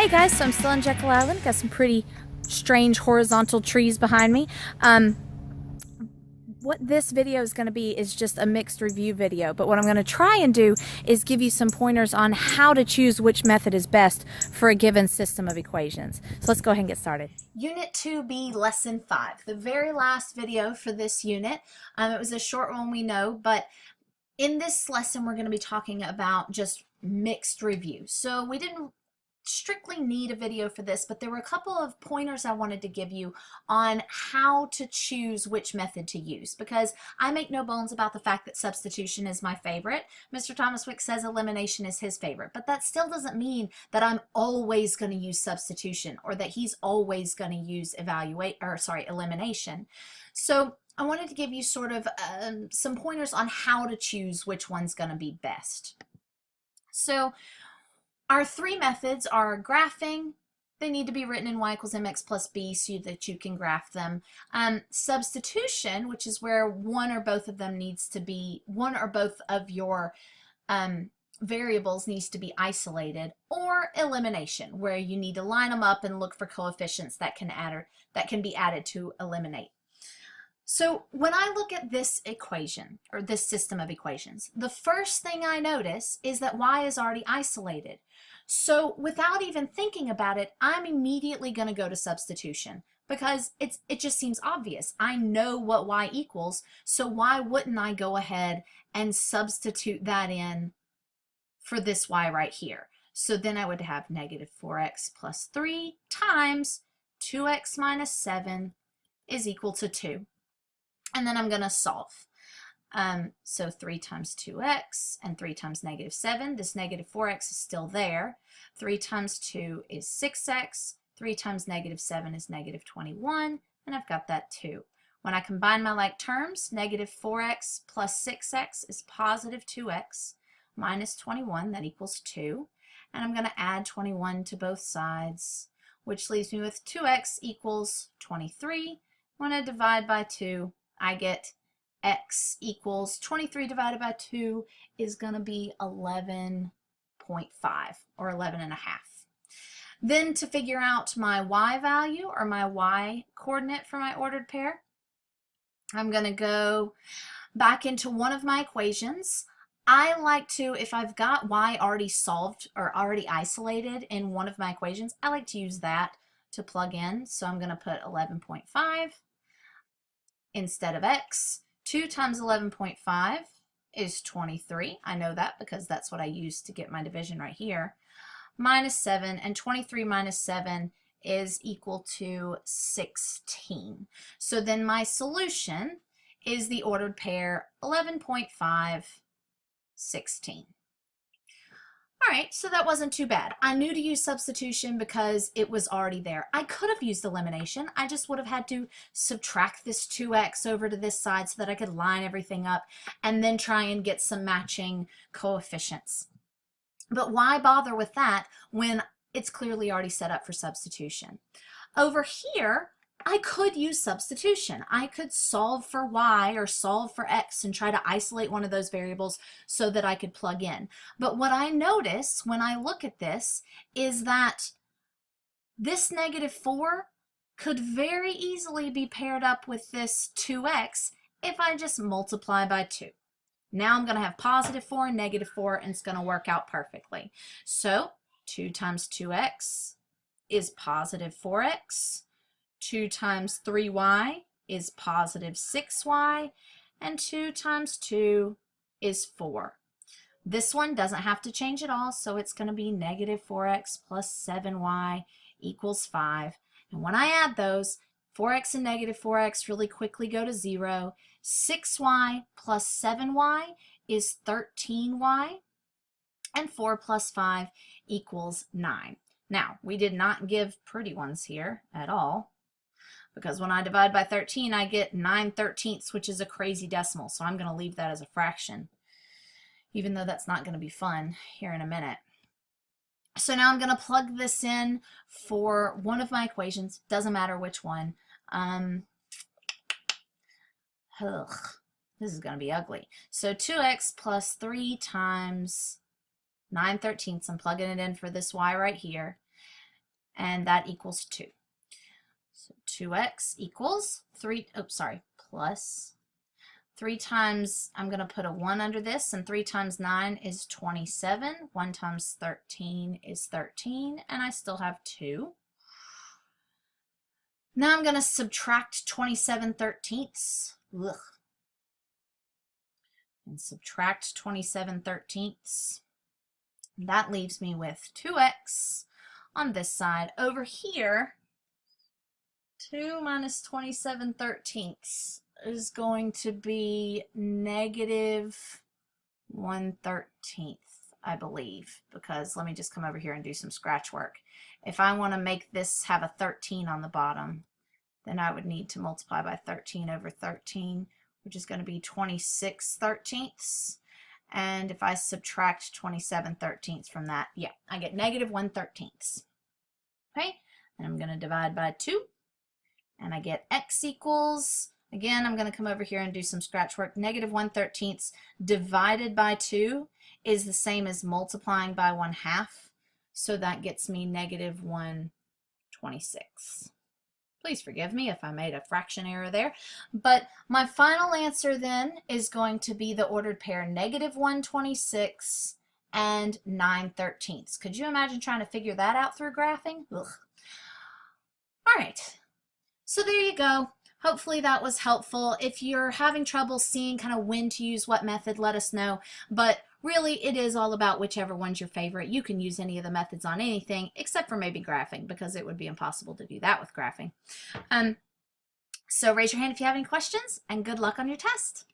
Hey guys, so I'm still on Jekyll Island. Got some pretty strange horizontal trees behind me. What this video is going to be is just a mixed review video, but what I'm going to try and do is give you some pointers on how to choose which method is best for a given system of equations. So let's go ahead and get started. Unit 2B, Lesson 5, the very last video for this unit. It was a short one, we know, but in this lesson we're going to be talking about just mixed review. So we didn't strictly need a video for this, but there were a couple of pointers I wanted to give you on how to choose which method to use, because I make no bones about the fact that substitution is my favorite. Mr. Thomas Wick says elimination is his favorite, but that still doesn't mean that I'm always going to use substitution or that he's always going to use elimination. So I wanted to give you sort of some pointers on how to choose which one's going to be best. So our three methods are graphing. They need to be written in y equals mx plus b so that you can graph them. Substitution, which is where one or both of your variables needs to be isolated, or elimination, where you need to line them up and look for coefficients that can be added to eliminate. So when I look at this equation, or this system of equations, the first thing I notice is that y is already isolated. So without even thinking about it, I'm immediately going to go to substitution because it just seems obvious. I know what y equals, so why wouldn't I go ahead and substitute that in for this y right here? So then I would have negative 4x plus 3 times 2x minus 7 is equal to 2. And then I'm going to solve. So 3 times 2x and 3 times negative 7. This negative 4x is still there. 3 times 2 is 6x. 3 times negative 7 is negative 21. And I've got that 2. When I combine my like terms, negative 4x plus 6x is positive 2x minus 21. That equals 2. And I'm going to add 21 to both sides, which leaves me with 2x equals 23. When I divide by 2, I get x equals 23 divided by 2 is going to be 11.5 or 11 and a half. Then to figure out my y value or my y coordinate for my ordered pair, I'm going to go back into one of my equations. I like to, if I've got y already solved or already isolated in one of my equations, I like to use that to plug in. So I'm going to put 11.5 instead of x. 2 times 11.5 is 23. I know that because that's what I used to get my division right here. Minus 7, and 23 minus 7 is equal to 16. So then my solution is the ordered pair 11.5, 16. All right, so that wasn't too bad. I knew to use substitution because it was already there. I could have used elimination. I just would have had to subtract this 2x over to this side so that I could line everything up and then try and get some matching coefficients. But why bother with that when it's clearly already set up for substitution? Over here, I could use substitution. I could solve for y or solve for x and try to isolate one of those variables so that I could plug in. But what I notice when I look at this is that this negative 4 could very easily be paired up with this 2x if I just multiply by 2. Now I'm going to have positive 4 and negative 4, and it's going to work out perfectly. So 2 times 2x is positive 4x. 2 times 3y is positive 6y, and 2 times 2 is 4. This one doesn't have to change at all, so it's going to be negative 4x plus 7y equals 5. And when I add those, 4x and negative 4x really quickly go to 0. 6y plus 7y is 13y, and 4 plus 5 equals 9. Now, we did not give pretty ones here at all, because when I divide by 13, I get 9/13, which is a crazy decimal. So I'm going to leave that as a fraction, even though that's not going to be fun here in a minute. So now I'm going to plug this in for one of my equations. Doesn't matter which one. This is going to be ugly. So 2x plus 3 times 9/13. I'm plugging it in for this y right here. and that equals 2. So 2x equals 3, plus 3 times, I'm going to put a 1 under this, and 3 times 9 is 27. 1 times 13 is 13, and I still have 2. Now I'm going to subtract 27/13. Ugh. And subtract 27/13. That leaves me with 2x on this side. Over here, 2 minus 27/13 is going to be negative 1/13, I believe, because let me just come over here and do some scratch work. If I want to make this have a 13 on the bottom, then I would need to multiply by 13 over 13, which is going to be 26/13. And if I subtract 27/13 from that, yeah, I get negative 1/13. Okay, and I'm going to divide by 2, and I get x equals, again, I'm going to come over here and do some scratch work. Negative 1/13 divided by 2 is the same as multiplying by 1/2, so that gets me negative 1/26. Please forgive me if I made a fraction error there. But my final answer then is going to be the ordered pair negative 1/26 and 9/13. Could you imagine trying to figure that out through graphing? Ugh. All right, so there you go. Hopefully that was helpful. If you're having trouble seeing kind of when to use what method, let us know. But really, it is all about whichever one's your favorite. You can use any of the methods on anything, except for maybe graphing, because it would be impossible to do that with graphing. So raise your hand if you have any questions, and good luck on your test.